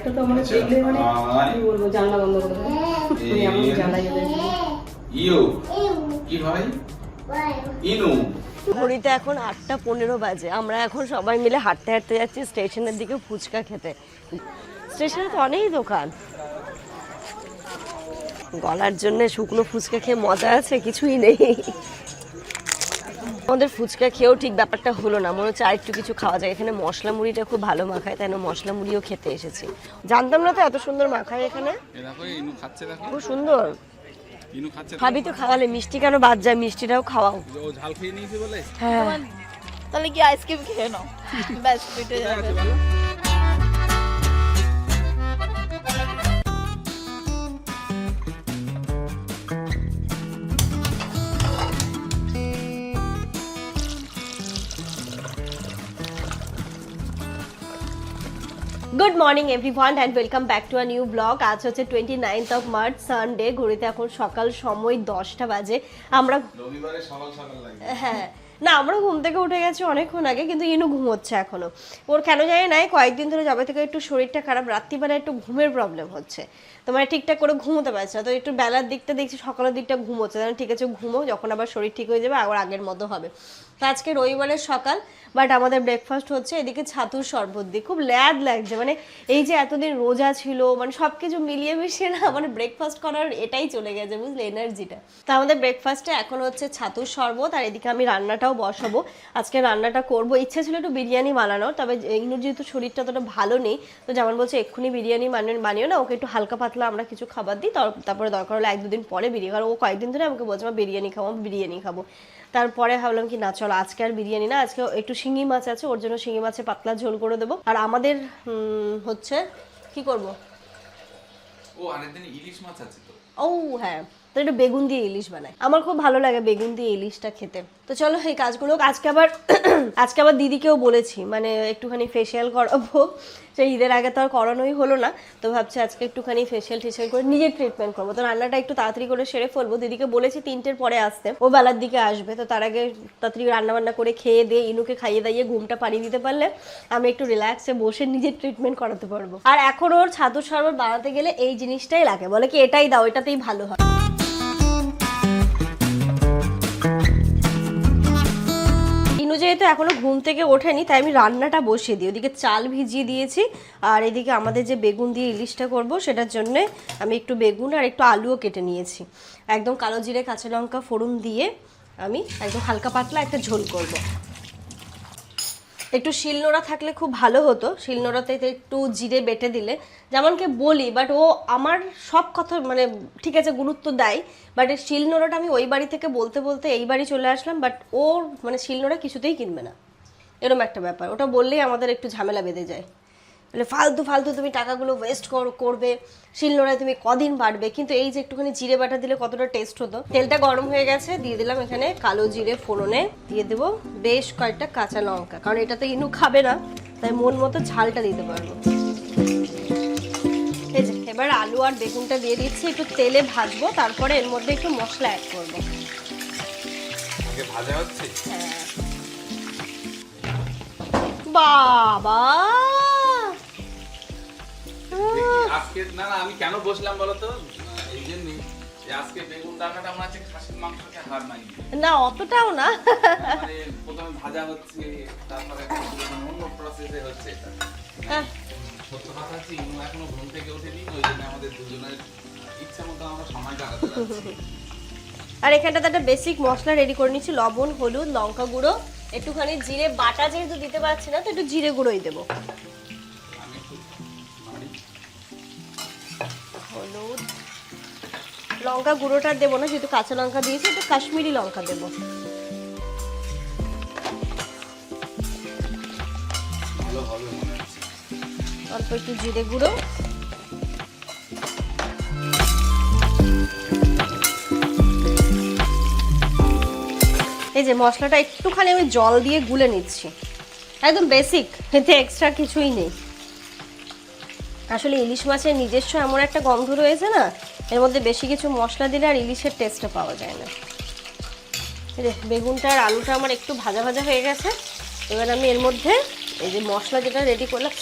একটা তো আমাকে দেখলে মানে কি বলবো, জানলা বন্ধ করে দেবে। আমি জানলা যেতে ইউ কি ভাই ইনু। ঘড়িতে এখন 8:15 বাজে। আমরা এখন সবাই মিলে হাঁটতে হাঁটতে যাচ্ছি স্টেশনের দিকে ফুচকা খেতে। স্টেশনে তো অনেক দোকান, গলার জন্য শুকনো ফুচকা খেয়ে মজা আছে কিছুই নেই। আমাদের ফুচকা খেয়েও ঠিক ব্যাপারটা হলো না, মনে হচ্ছে আরেকটু কিছু খাওয়া যায়। এখানে মশলা মুড়িটা খুব ভালো মাখায়, তাই না মশলা মুড়িও খেতে এসেছি। জানতাম না তো এত সুন্দর মাখায় এখানে, খুব সুন্দর। খাবি তো খাওয়ালে, মিষ্টি কেন বাদ যায়, মিষ্টিটাও খাওয়াও। ঝাল খেয়ে নিয়েছি বলে হ্যাঁ, তাহলে কি আইসক্রিম খেয়ে নাও, ব্যাস পেটে যাবে। Good morning everyone and welcome back to a new blog. আজ হচ্ছে 29th অফ মার্চ, সানডে। ঘড়িতে এখন সকাল সময় 10টা বাজে। আমরা রবিবারে সকাল সকাল লাগে। হ্যাঁ, না আমরা ঘুম থেকে উঠে গেছি অনেকক্ষণ আগে, কিন্তু ইনু ঘুমোচ্ছে এখনো। ওর কেন জানি না কয়েকদিন ধরে যবে থেকে একটু শরীরটা খারাপ, রাত্রিবেলা একটু ঘুমের প্রবলেম হচ্ছে, তো মানে ঠিকঠাক করে ঘুমোতে পারছে না। তো একটু বেলার দিকটা দেখছি, সকালের দিকটা ঘুমোচ্ছে। ঠিক আছে, ঘুমো, যখন আবার শরীর ঠিক হয়ে যাবে আবার আগের মতো হবে। তো আজকে রবিবারের সকাল, বাট আমাদের ব্রেকফাস্ট হচ্ছে এদিকে ছাতুর শরবত দিয়ে। খুব ল্যাদ লাগছে, মানে এই যে এতদিন রোজা ছিল, মানে সব কিছু মিলিয়ে মিশিয়ে না মানে ব্রেকফাস্ট করার এটাই চলে গেছে, বুঝলে, এনার্জিটা। তো আমাদের ব্রেকফাস্টে এখন হচ্ছে ছাতুর শরবত, আর এদিকে আমি রান্নাটাও বসাবো। আজকে রান্নাটা করবো, ইচ্ছে ছিল একটু বিরিয়ানি বানানোর, তবে ইনুর যেহেতু শরীরটা অতটা ভালো নেই, তো যেমন বলছে এক্ষুনি বিরিয়ানি বানিও না, ওকে একটু হালকা পাতলা আমরা কিছু খাবার দিই, তারপরে দরকার হলে 1-2 দিন পরে বিরিয়ানি। কারণ ও কয়েকদিন ধরে আমাকে বলছে আমার বিরিয়ানি খাবো। তারপরে ভাবলাম কি না, চলো আজকে আর বিরিয়ানি না, আজকে একটু শিঙি মাছ আছে, ওর জন্য শিঙি মাছে পাতলা ঝোল করে দেবো। আর আমাদের হচ্ছে কি করব, ও আরেকদিন ইলিশ মাছ আছে তো। ও হ্যাঁ, তো একটু বেগুন দিয়ে ইলিশ বানাই, আমার খুব ভালো লাগে বেগুন দিয়ে ইলিশটা খেতে। তো চলো এই কাজগুলো আজকে আবার দিদিকেও বলেছি, মানে একটুখানি ফেসিয়াল করাবো। সেই ঈদের আগে তো আর করানোই হলো না, তো ভাবছি আজকে একটুখানি ফেসিয়াল করে নিজের ট্রিটমেন্ট করবো। তো রান্নাটা একটু তাড়াতাড়ি করে সেরে ফেলবো। দিদিকে বলেছি 3টের পরে আসতে, ও বেলার দিকে আসবে, তো তার আগে তাড়াতাড়ি রান্নাবান্না করে খেয়ে দিয়ে ইনুকে খাইয়ে দাইয়ে ঘুমটা পাড়িয়ে দিতে পারলে আমি একটু রিল্যাক্সে বসে নিজের ট্রিটমেন্ট করাতে পারবো। আর এখন ওর ছাতুর শরবত বানাতে গেলে এই জিনিসটাই লাগে, বলে কি এটাই দাও, এটাতেই ভালো হয়। যেহেতু এখনো ঘুম থেকে ওঠেনি, তাই আমি রান্নাটা বসিয়ে দিই। ওদিকে চাল ভিজিয়ে দিয়েছি, আর এদিকে আমাদের যে বেগুন দিয়ে ইলিশটা করব সেটার জন্য আমি একটু বেগুন আর একটু আলুও কেটে নিয়েছি। একদম কালো জিরে কাঁচা লঙ্কা ফোড়ন দিয়ে আমি একদম হালকা পাতলা একটা ঝোল করব। একটু শিলনোড়া থাকলে খুব ভালো হতো, শিলনোড়াতে একটু জিরে বেটে দিলে, যেমনকে বলি, বাট ও আমার সব কথা মানে ঠিক আছে গুরুত্ব দেয়, বাট এই শিলনোড়াটা আমি ওই বাড়ি থেকে বলতে বলতে এই বাড়ি চলে আসলাম, বাট ওর মানে শিলনোড়া কিছুতেই কিনবে না, এরকম একটা ব্যাপার। ওটা বললেই আমাদের একটু ঝামেলা বেঁধে যায়, মানে ফালতু তুমি টাকাগুলো ওয়েস্ট করবে, শিলনোড়ায় তুমি কদিন বাড়বে। কিন্তু এই যে একটুখানি জিরে বাটা দিলে কতটা টেস্ট হতো। তেলটা গরম হয়ে গেছে, দিয়ে দিলাম এখানে কালো জিরে ফোড়নে, দিয়ে দেবো বেশ কয়েকটা কাঁচা লঙ্কা, কারণ এটা তো ইনু খাবে না, তাই মন মতো ঝালটা দিতে পারবো। এই যে এবার আলু আর বেগুনটা দিয়ে দিচ্ছি, একটু তেলে ভাজবো, তারপরে এর মধ্যে একটু মশলা অ্যাড করবো। ভাজা হচ্ছে। হ্যাঁ বাবা, আজকে না আমি কেন বসলাম বলো তো, এই জন্যই যে আজকে বেগুন রান্নাটা আমার আছে খাসির মাংসকে হার মানি না অতটাও না, মানে প্রথমে ভাজা হচ্ছে, তারপরে অন্য প্রসেসে হচ্ছে এটা। সত্য কথা হচ্ছে ইনু এখনো ঘুম থেকে ওঠেনি, ওই জন্য আমাদের দুজনের ইচ্ছা মতো আমরা সময় কাটাতে পারছি। আর এখানটাতে একটা বেসিক মশলা রেডি করে নিচ্ছি, লবণ, হলুদ, লঙ্কা গুঁড়ো, একটুখানি জিরে বাটা, যেহেতু দিতে পারছি না তো একটু জিরে গুঁড়োই দেবো। হলুদ, লঙ্কা গুঁড়োটা দেবো না, যেহেতু কাঁচা লঙ্কা দিয়েছি, একটু কাশ্মীরি লঙ্কা দেবো। অল্প একটু জিরে গুঁড়ো, এই যে মশলাটা একটুখানি আমি জল দিয়ে গুলে নিচ্ছি, একদম বেসিক, এতে এক্সট্রা কিছুই নেই। আসলে ইলিশ মাছের নিজস্ব এমন একটা গন্ধ রয়েছে না, এর মধ্যে বেশি কিছু মশলা দিলে আর ইলিশের টেস্টটা পাওয়া যায় না। এই যে বেগুনটা আর আলুটা আমার একটু ভাজা ভাজা হয়ে গেছে, এবার আমি এর মধ্যে এই যে মশলা যেটা রেডি করলাম,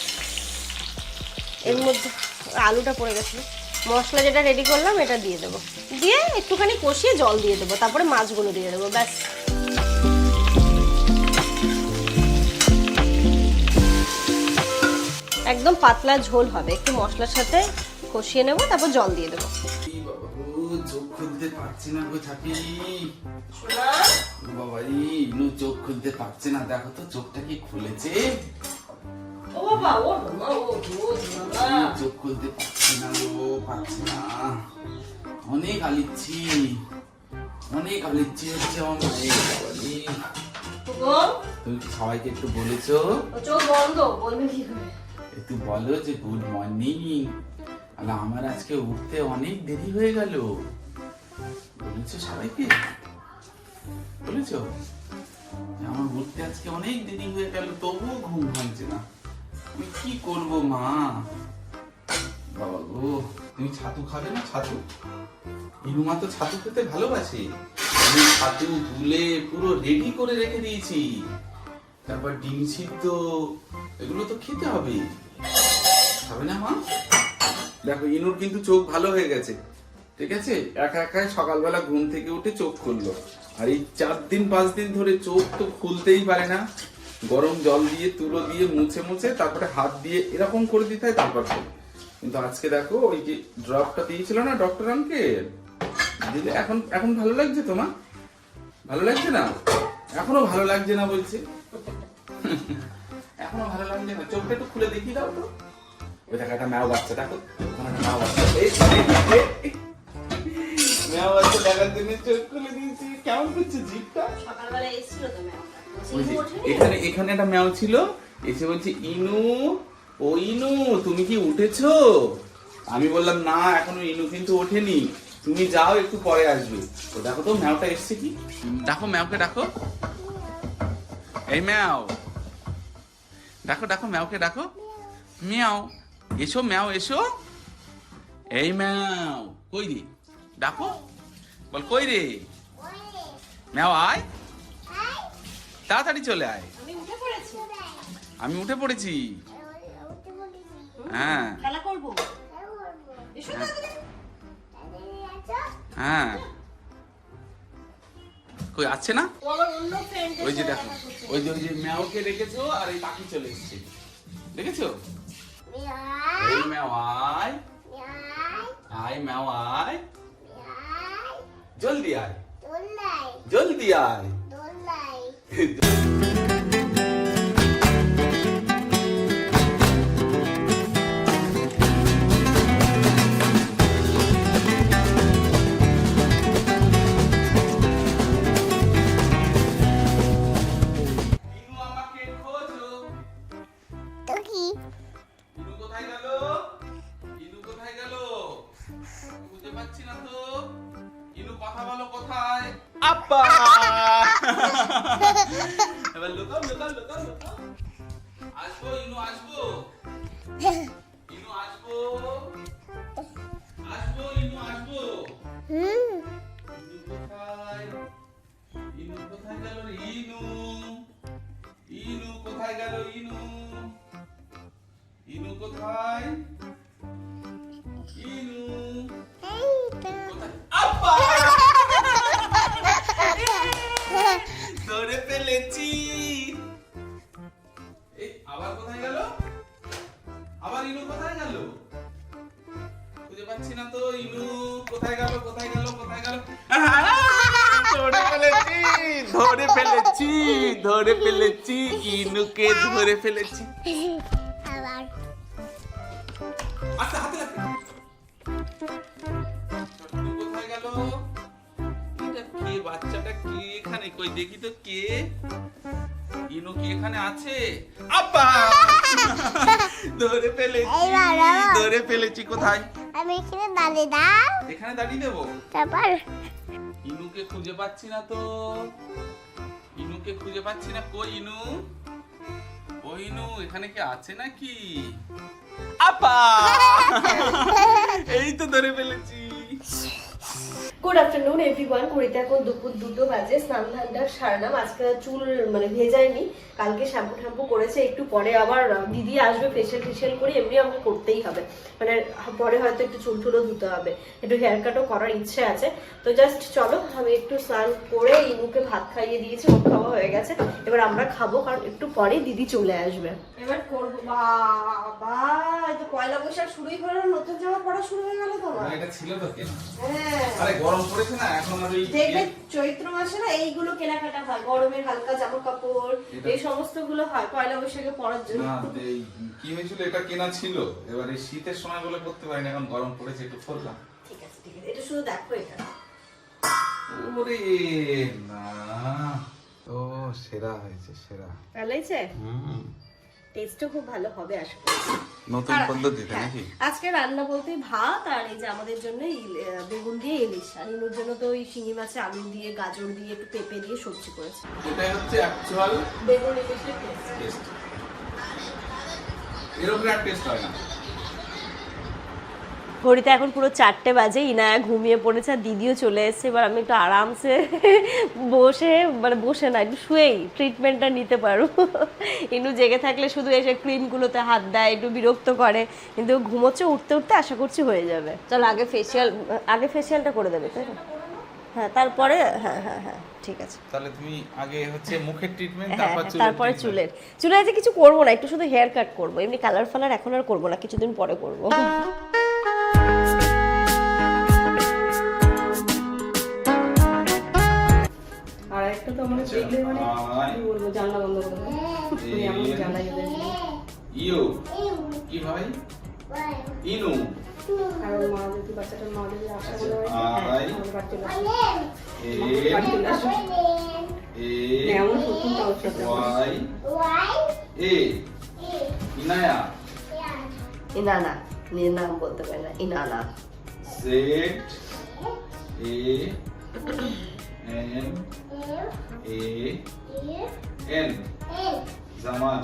এর মধ্যে আলুটা পড়ে গেছে, মশলা যেটা রেডি করলাম এটা দিয়ে দেবো, দিয়ে একটুখানি কষিয়ে জল দিয়ে দেবো, তারপরে মাছগুলো দিয়ে দেবো, ব্যাস। একদম পাতলা ঝোল হবে, একটু মশলার সাথে কষিয়ে নেবো, তারপর জল দিয়ে দেবো। চোখ খুলতে পারছি না গো ছাপি, বাবা ইনু চোখ খুলতে পারছে না, দেখো তো চোখটা কি খুলেছে। ও বাবা, ও মা, ও বাবা, চোখ খুলতে পারছি না গো, পারছি না, অনেক আলিচ্ছি হচ্ছে আমার মায়ের। তুমি কি সবাইকে একটু বলেছো? চোখ বন্ধ, বলবে কি করে? একটু বলো যে গুড মর্নিং, আমার আজকে উঠতে অনেক দেরি হয়ে গেল, বলেছো সবাইকে? বলেছো আমার উঠতে আজকে অনেক দেরি হয়ে গেল, তবুও ঘুম ভাঙছে না, আমি কি করবো মা? বাবা গো, তুমি ছাতু খাবে না? ছাতু, ইনুমা তো ছাতু খেতে ভালোবাসে, আমি ছাতু তুলে পুরো রেডি করে রেখে দিয়েছি, তারপর ডিম সিদ্ধ, এগুলো তো খেতে হবে, খাবে না মা? দেখো ইনুর কিন্তু চোখ ভালো হয়ে গেছে, ঠিক আছে, একা একাই সকালবেলা ঘুম থেকে উঠে চোখ খুললো, আর এই 4 দিন 5 দিন ধরে চোখ তো খুলতেই পারে না, গরম জল দিয়ে তুলো দিয়ে মুছে তারপরে হাত দিয়ে এরকম করে দিতে হয়, তারপর কিন্তু আজকে দেখো ওই যে ড্রপটা দিয়েছিল না ডক্টর আঙ্কেল, দিলে এখন ভালো লাগছে তোমার? ভালো লাগছে না? এখনো ভালো লাগছে না বলছে, এখনো ভালো লাগছে না, চোখটা একটু খুলে দেখিয়ে দাও তো। ওই দেখো একটা ম্যাও বাচ্চা, দেখো ম্যাও বাচ্চা, ম্যাও বাচ্চা দেখার জন্য চোখ খুলে দিয়েছি, কেমন করছে জিভটা? সকালবেলা এসেছিল তো ম্যামটা, এখানে একটা ম্যাও ছিল, এসে বলছে ইনু, ও ইনু তুমি কি উঠেছো? আমি বললাম না এখনো ইনু কিন্তু ওঠেনি, তুমি যাও একটু পরে আসবে। তো দেখো তো ম্যাওটা এসছে কি, দেখো ম্যাওকে ডাকো, এই ম্যাও ডাকো, ডাকো ম্যাওকে ডাকো, ম্যাও এসো, ম্যাও এসো, এই ম্যাও কই রে, ডাকো, বল কই রে, ম্যাও আয়, তাড়াতাড়ি চলে আয়, আমি উঠে পড়েছি, হ্যাঁ খেলা করবো, হ্যাঁ কই আসছে না, ওই যে দেখো, ওই যে ম্যাওকে রেখেছো আর এই পাখি চলে এসেছে, দেখেছো? এই ম্যাও আয়, আয় ম্যাও আয়, জলদি আয়, জলদি আয়। এবার লুকাও, লুকাও, লুকাও, লুকাও, আসবো ইনু, আসবো ইনু, আসবো, আসবো ইনু, আসবো, ইনু কোথায়, ইনু কোথায় গেল রে, ইনু, ইনু কোথায় গেল, ইনু, ইনু কোথায়, ইনু কোথায়, আব্বা ধরে ফেলেছি, আবার কোথায় গেল, আবার ইনু কোথায় গেল, খুঁজে পাচ্ছি না তো, ইনু কোথায় গেল, কোথায় গেল, কোথায় গেল, ধরে ফেলেছি, ধরে ফেলেছি, ধরে ফেলেছি, ইনুকে ধরে ফেলেছি, আচ্ছা হাতে লাগবে, কোথায় গেল, কে বাচ্চাটা, কে এখানে, কই দেখি তো কে, ইনু কি এখানে আছে, আব্বা ধরে ফেলেছি, ধরে ফেলেছি, কোথায়, আমি এখানে দাঁড়িয়ে দাও, এখানে দাঁড়িয়ে দেবো, তারপর ইনুকে খুঁজে পাচ্ছি না তো, ইনুকে খুঁজে পাচ্ছি না, কই ইনু, ও ইনু এখানে কি আছে নাকি, আব্বা এই তো ধরে ফেলেছি, গুড আফটারনুন এভরিওয়ান। ঘড়িতে এখন দুপুর 2টো বাজে। স্নান ধানটা সারলাম। আজকে চুল মানে ভেজায়নি, কালকে শ্যাম্পু করেছে। একটু পরে আবার দিদি আসবে, ফেশিয়াল করে এমনি আমাকে করতেই হবে, মানে পরে হয়তো একটু চুল টুলও ধুতে হবে, একটু হেয়ার কাটও করার ইচ্ছে আছে। তো জাস্ট চলো আমি একটু স্নান করে ইনুকে ভাত খাইয়ে দিয়েছি, ওর খাওয়া হয়ে গেছে। এবার আমরা খাবো, কারণ একটু পরে দিদি চলে আসবে। এবার করবো। বাবা, এই তো পয়লা বৈশাখ শুরুই হলো, নতুন জামা পরা শুরু হয়ে গেল তোমার। এটা ছিল তো কেন? হ্যাঁ, আরে গরম পড়েছে না এখন, আর ওই দেখবে চৈত্র মাসে না এইগুলো কেনাকাটা হয়, গরমের হালকা জামা কাপড় এই সমস্ত গুলো হয় পয়লা বৈশাখে পরার জন্য। না এই কি হয়েছিল, এটা কেনা ছিল, এবার এই শীতের সময় বলে করতে পারিনি, এখন গরম পড়েছে একটু করলাম। ঠিক আছে, এটা শুধু দেখো এটা। ওরে না, ও সেরা হয়েছে, সেরা। ভালো হয়েছে, টেস্টও খুব ভালো হবে আশা করি। নতুন পদ্ধতিতে নাকি? আজকে রান্না বলতে ভাত, আর এই যে আমাদের জন্য বেগুন দিয়ে ইলিশ, আর ইনুর জন্য তো ওই শিঙি মাছে আলু দিয়ে, গাজর দিয়ে, একটু পেঁপে দিয়ে সবজি করেছে। এটা হচ্ছে অ্যাকচুয়াল বেগুন ইলিশের টেস্ট। এরকম একটা টেস্ট হয় না। ঘড়িতে এখন পুরো 4টে বাজে। ইনায়া ঘুমিয়ে পড়েছে, আর দিদিও চলে এসেছে। এবার আমি একটু আরামসে বসে, মানে বসে না, একটু শুয়েই ট্রিটমেন্টটা নিতে পারো। ইনু জেগে থাকলে শুধু এসে ক্রিমগুলোতে হাত দেয়, একটু বিরক্ত করে, কিন্তু ঘুমোচ্ছে, উঠতে উঠতে আশা করছি হয়ে যাবে। চল আগে ফেসিয়ালটা করে দেবে, তাই না? হ্যাঁ, তারপরে হ্যাঁ ঠিক আছে। তাহলে তুমি আগে হচ্ছে মুখের ট্রিটমেন্ট, তারপরে চুলের আজকে কিছু করবো না, একটু শুধু হেয়ার কাট করবো, এমনি কালার ফালার এখন আর করবো না, কিছুদিন পরে করবো। আর একটা তো আমাদের দেখলে মানে কি বলবো, জানলা বন্ধ করে দেবো। এমন জানলাই ইউ কি ভাই? ইনু। আর ওর মা যদি বাচ্চাটার মা যদি আশা বলে আমাদের বাড়ি চলে আসে। এমন প্রথম তাও সাথে ওয়াই এ ইনায়া। ইনানা, নিজের নাম বলতে পারে না, ইনানা। Z A N A N Zaman.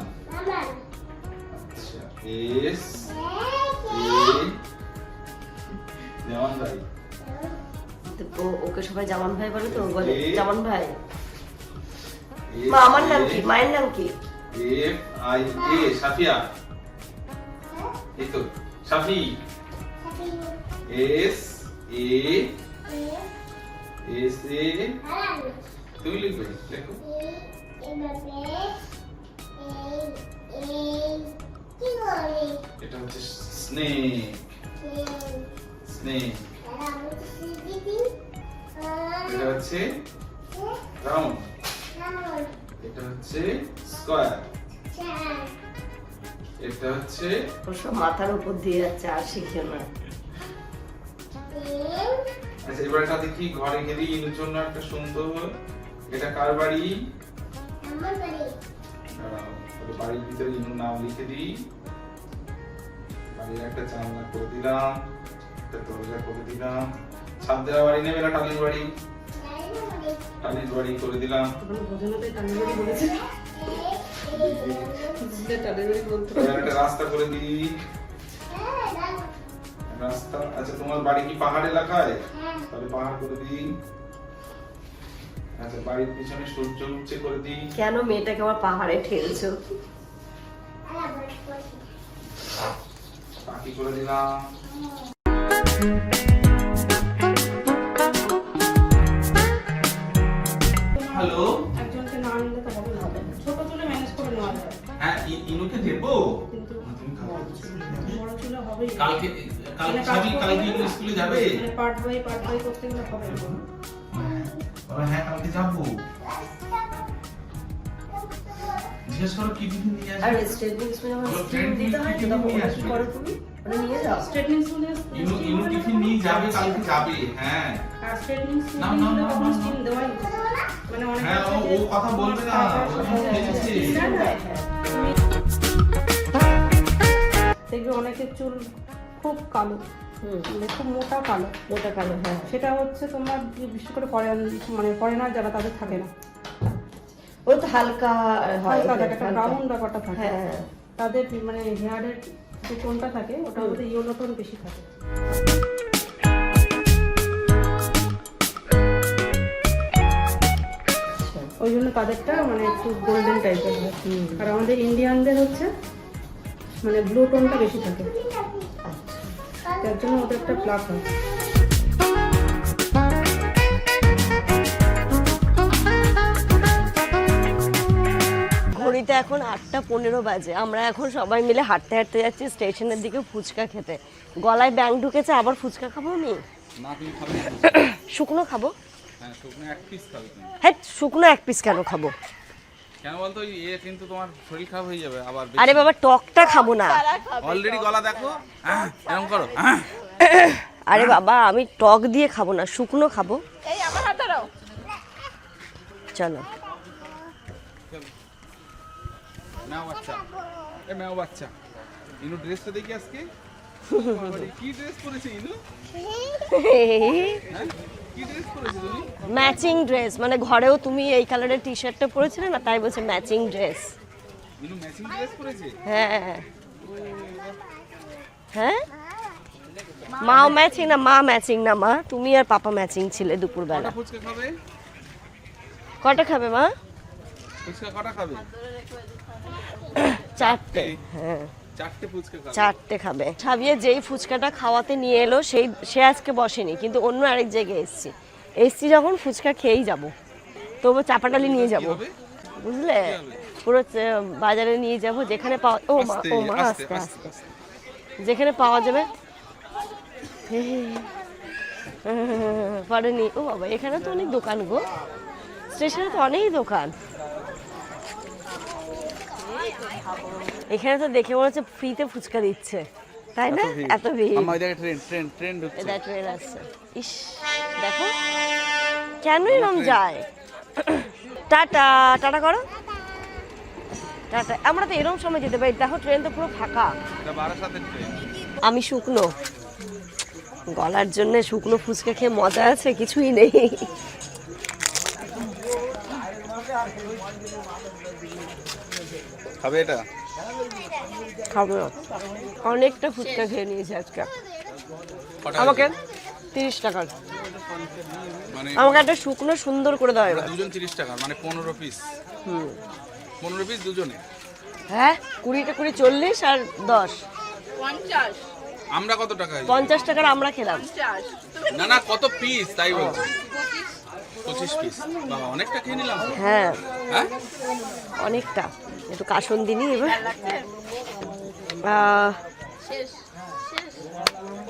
আচ্ছা, এস এ জামান ভাই। ওকে সবাই জামান ভাই বলে, তো ও বলে এ- জামান ভাই। এস মা, আমার নাম কি? মায়ের নাম কি? F I A Safia. এই তো সাফি। এস এ এস এ তুমি লিখবে, লেখো। এটা হচ্ছে স্নেক। স্নেক। এটা হচ্ছে রাউন্ড। এটা হচ্ছে স্কয়ার। এটা হচ্ছে ওর সব মাথার উপর দিয়ে যাচ্ছে, আর শিখছে না। আচ্ছা, এবার এটা দেখি ঘরে গেলে ইনুর জন্য একটা সুন্দর। এটা কার বাড়ি? দাঁড়াও, তাহলে বাড়ির ভিতরে ইনুর নাম লিখে দিই। বাড়ির একটা জানলা করে দিলাম, একটা দরজা করে দিলাম। ছাদ দেওয়া বাড়ি নেবে না টালির বাড়ি? টালির বাড়ি করে দিলাম। ভোজনতে টালির বাড়ি বলেছে, টালির বাড়ি বলতে এবার একটা রাস্তা করে দিই। রাস্তা, আচ্ছা তোমার বাড়ি কি পাহাড় এলাকায়? তাহলে পাহাড় করে দিই। আচ্ছা, বাড়ির পিছনে সূর্য উঠছে করে দিই। কেন মেয়েটাকে আবার পাহাড়ে ঠেলছো? পাখি করে দিলাম। হ্যালো, একজনকে না নিলে তো হবে না, ছোট চুলে ম্যানেজ করে নেওয়া যায়, হ্যাঁ ইনুকে দেবো। কিন্তু তুমি খাবো। বড় চুলে হবেই। কালকে কালকে ইনু স্কুলে যাবে? মানে পার্ট বাই করতে গেলে হবে না। হ্যাঁ, কালকে যাবো। জিজ্ঞেস করো কি টিফিন নিয়ে আর আসবে। স্ট্রেটনিং স্পুন আমার বলো, স্টিম দিতে হয়, কি তখন নিয়ে কি আসবে? করো তুমি? ওটা নিয়ে যাও। স্ট্রেটনিং স্পুনে ইনু টিফিন নিয়ে যাবে, কালকে যাবে। হ্যাঁ আর স্ট্রেটনিং স্পুন না, দিলে না, তখন না, স্টিম দেওয়াই উচিত। মানে অনেক হ্যাঁ, ও কথা বলবে না, ও খেয়েছে। দেখবে অনেকের চুল খুব কালো, মানে খুব মোটা কালো, হ্যাঁ। সেটা হচ্ছে তোমার বিশেষ করে ফরেনার যারা, তাদের থাকে না, ওই তো হালকা হয়, হালকা থাকে, একটা ব্রাউন ব্যাপারটা থাকে। হ্যাঁ। তাদের মানে হেয়ারের যে টোনটা থাকে, ওটার মধ্যে ইয়েলো টোন বেশি থাকে। জন্য তাদেরটা মানে একটু গোল্ডেন টাইপের হয়। আর আমাদের ইন্ডিয়ানদের হচ্ছে মানে ব্লু টোনটা বেশি থাকে, তার জন্য ওদের একটা প্লাক হয়। ঘড়িতে এখন 8:15 বাজে, আমরা এখন সবাই মিলে হাঁটতে হাঁটতে যাচ্ছি স্টেশনের দিকে ফুচকা খেতে। গলায় ব্যাং ঢুকেছে, আবার ফুচকা খাবো আমি? না তুমি খাবে না? শুকনো খাবো। হ্যাঁ শুকনো এক পিস খাবে তুমি। হ্যাঁ শুকনো এক পিস কেন খাবো? কেন বলতো এ কিন্তু তোমার শরীর খারাপ হয়ে যাবে আবার। আরে বাবা টকটা খাবো না। অলরেডি গলা দেখো, এরকম করো। আরে বাবা আমি টক দিয়ে খাবো না, শুকনো খাবো। এই আমার হাত ধরো। চলো নাও বাচ্চা, এ নাও বাচ্চা। ইনু ড্রেসটা দেখি আজকে কি ড্রেস পরেছে ইনু? হ্যাঁ কি ড্রেস পরেছে তুমি? ম্যাচিং ড্রেস, মানে ঘরেও তুমি এই কালারের টি শার্টটা পরেছিলে না, তাই বলছে ম্যাচিং ড্রেস। ইনু ম্যাচিং ড্রেস পরেছে? হ্যাঁ হ্যাঁ মাও ম্যাচিং না, মা ম্যাচিং না, মা তুমি আর পাপা ম্যাচিং ছিলে দুপুরবেলা। কটা ফুচকা খাবে? কটা খাবে মা? ফুচকা কটা খাবে? 4টে। হ্যাঁ 4টে ফুচকা খাবে। 4টে খাবে। সাবিয়ে যেই ফুচকাটা খাওয়াতে নিয়ে এলো সে আজকে বসেনি, কিন্তু অন্য আরেক জায়গায় এসছি যখন ফুচকা খেয়েই যাব, তবু চাপাটালি নিয়ে যাব, বুঝলে? পুরো বাজারে নিয়ে যাব, যেখানে পাওয়া আস্তে আস্তে যেখানে পাওয়া যাবে। পরে নি ও বাবা, এখানে তো অনেক দোকান গো, স্টেশনে তো অনেক দোকান। এখানে তো দেখে মনে হচ্ছে ফ্রিতে ফুচকা দিচ্ছে, তাই না? এত ভিড়। আমার দেখে ট্রেন ঢুকছে। এটা ট্রেন আসছে। ইস দেখো কেন এরকম যায়। টাটা টাটা করো, টাটা। আমরা তো এরকম সময় যেতে পারি, দেখো ট্রেন তো পুরো ফাঁকা। এটা বারাসাতের ট্রেন। আমি শুকনো, গলার জন্য শুকনো ফুচকা খেয়ে মজা আছে কিছুই নেই। খাবে এটা? খাবো না, অনেকটা ফুচকা খেয়ে নিয়েছি আজকে। কটা আমাকে 30 টাকার, মানে আমাকে একটা শুকনো সুন্দর করে দাও এবার। দুজন 30 টাকা, মানে 15 পিস। 15 পিস দুজনে। হ্যাঁ 20টা 20 40 আর 10 50 আমরা কত টাকা? 50 টাকার আমরা খেলাম। 50 না না কত পিস তাই বলছি। 25 পিস। বাবা অনেকটা খেয়ে নিলাম। হ্যাঁ হ্যাঁ অনেকটা। একটু কাসন দিনি এবার।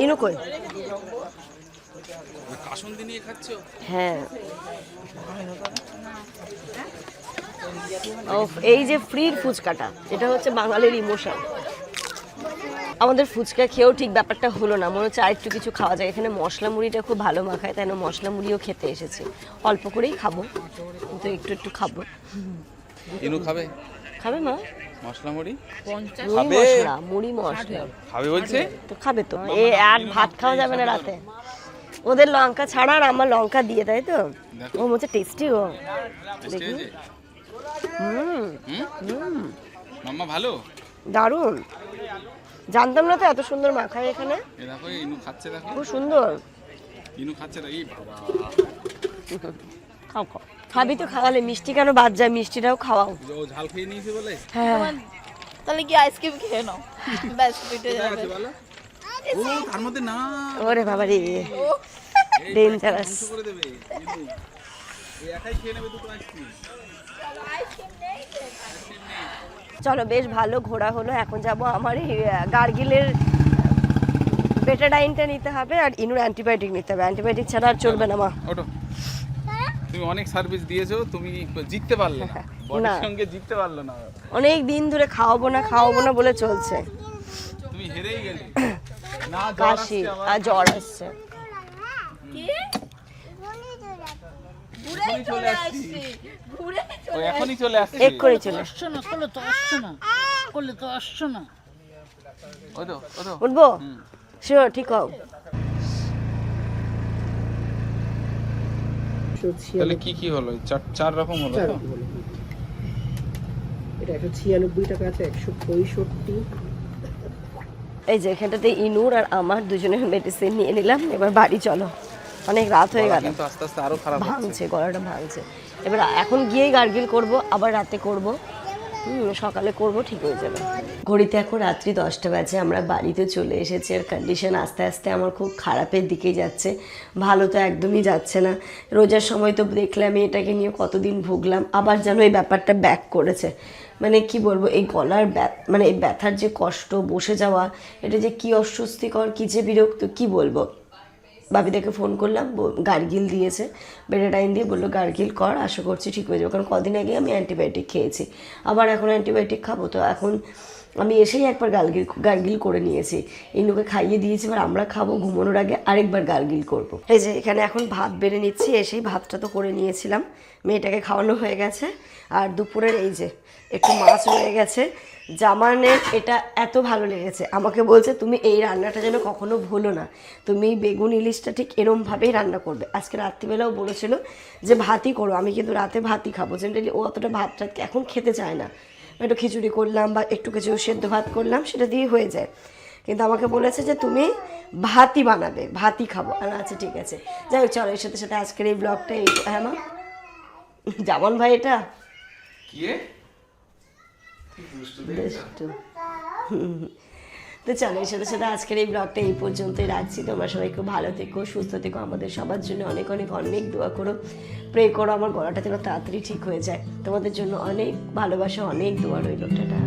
ইনু কই? কাসুন্দি নিয়ে খাচ্ছো? হ্যাঁ এই যে ফ্রির ফুচকাটা, এটা হচ্ছে বাঙালির ইমোশন। আমাদের ফুচকা খেয়েও ঠিক ব্যাপারটা হলো না, মনে হচ্ছে আরেকটু কিছু খাওয়া যায়। এখানে মশলা মুড়িটা খুব ভালো মাখায়, তাই না মশলা মুড়িও খেতে এসেছি। অল্প করেই খাবো, কিন্তু একটু একটু খাবো। ইনু খাবে? খাবে মা? মশলা মুড়ি মুড়ি মশলা, মুড়ি মশলা খাবে বলছে তো খাবে তো। এ আর ভাত খাওয়া যাবে না রাতে, ওদের লঙ্কা ছাড়া আর আমার লঙ্কা দিয়ে, তাই তো? ও হচ্ছে টেস্টি গো, দেখি। মাম্মা ভালো? দারুণ, জানতাম না তো এত সুন্দর মাখায় এখানে। এ দেখো ইনু খাচ্ছে, দেখো খুব সুন্দর। ইনু খাচ্ছে না। এই বাবা খাও খাও, খাবি তো খাওয়ালে, মিষ্টি কেন বাদ যায়? মিষ্টিটাও খাওয়াও। ও ঝাল খেয়ে নিয়েছে বলে। হ্যাঁ তাহলে কি আইসক্রিম খেয়ে নাও, ব্যাস পেটে যাবে। আছে বলো। ও তার মধ্যে না, ওরে বাবা রে, ডেঞ্জারাস। ধ্বংস করে দেবে ইনু। এই একাই খেয়ে নেবে দুটো আইসক্রিম। চলো বেশ ভালো ঘোরা হলো। এখন যাব আমার এই গার্গিলের বেটাডাইনটা নিতে হবে, আর ইনুর অ্যান্টিবায়োটিক নিতে হবে। অ্যান্টিবায়োটিক ছাড়া আর চলবে না মা। ওটো, তুমি অনেক সার্ভিস দিয়েছো, তুমি জিততে পারলে না, বডির সঙ্গে জিততে পারলে না। অনেক দিন ধরে খাওয়াবো না বলে চলছে। তুমি হেরেই গেলে। না জ্বর কাশি আসছে আমার। আর জ্বর আসছে। কি এখনই চলে আসছি। ঘুরে ও এখনই চলে আসছে। এক্ষুনি চলে আসছো না, করলে তো আসছো না, করলে তো আসছো না। ওটো ওটো উঠবো? শিওর, ঠিক হও। তাহলে কি কি হলো? চার রকম হলো তো? এটা 196 টাকা আছে, 165। এই যে এখানটাতে ইনুর আর আমার দুজনের মেডিসিন নিয়ে নিলাম। এবার বাড়ি চলো, অনেক রাত হয়ে গেল। কিন্তু আস্তে আস্তে আরো খারাপ হচ্ছে। ভাঙছে, গলাটা ভাঙছে। এবার এখন গিয়েই গার্গিল করব, আবার রাতে করব, সকালে করব, ঠিক হয়ে যাবে। ঘড়িতে এখন রাত্রি 10টা বাজে, আমরা বাড়িতে চলে এসেছি। আর কন্ডিশন আস্তে আস্তে আমার খুব খারাপের দিকেই যাচ্ছে, ভালো তো একদমই যাচ্ছে না। রোজার সময় তো দেখলাম এটাকে নিয়ে কতদিন ভুগলাম, আবার যেন এই ব্যাপারটা ব্যাক করেছে। মানে কি বলবো, এই গলার মানে এই ব্যথার যে কষ্ট, বসে যাওয়া, এটা যে কি অস্বস্তিকর, কি যে বিরক্ত, কি বলবো। বাবিদাকে ফোন করলাম, গার্গিল দিয়েছে, বেটাডাইন দিয়ে বললো গার্গিল কর, আশা করছি ঠিক হয়ে যাবে। কারণ কদিন আগে আমি অ্যান্টিবায়োটিক খেয়েছি, আবার এখন অ্যান্টিবায়োটিক খাবো। তো এখন আমি এসেই একবার গার্গিল করে নিয়েছি, ইনুকে খাইয়ে দিয়েছি, এবার আমরা খাবো, ঘুমানোর আগে আরেকবার গার্গিল করব। এই যে এখানে এখন ভাত বেড়ে নিচ্ছি, এসেই ভাতটা তো করে নিয়েছিলাম, মেয়েটাকে খাওয়ানো হয়ে গেছে। আর দুপুরের এই যে একটু মাছ রয়ে গেছে। জামানের এটা এত ভালো লেগেছে, আমাকে বলছে তুমি এই রান্নাটা যেন কখনো ভুলো না, তুমি বেগুন ইলিশটা ঠিক এরমভাবেই রান্না করবে। আজকে রাত্রিবেলাও বলেছিল যে ভাতই করো, আমি কিন্তু রাতে ভাতই খাবো। জেনারেলি ও অতটা ভাত টাত এখন খেতে চায় না, একটু খিচুড়ি করলাম বা একটু কিছু সেদ্ধ ভাত করলাম, সেটা দিয়ে হয়ে যায়। কিন্তু আমাকে বলেছে যে তুমি ভাতই বানাবে, ভাতই খাবো। আর আচ্ছা ঠিক আছে, যাই হোক চলো, এর সাথে সাথে আজকের এই ব্লগটা এই, হ্যাঁ মা জামান ভাই এটা কি রে? কি দুষ্টু দেখছো? তো চলো, এর সাথে সাথে আজকের এই ব্লগটা এই পর্যন্তই রাখছি। তোমরা সবাই খুব ভালো থেকো, সুস্থ থেকো, আমাদের সবার জন্য অনেক অনেক অনেক দোয়া করো, প্রে করো আমার গলাটা যেন তাড়াতাড়ি ঠিক হয়ে যায়। তোমাদের জন্য অনেক ভালোবাসা, অনেক দোয়া রইল। টাটা।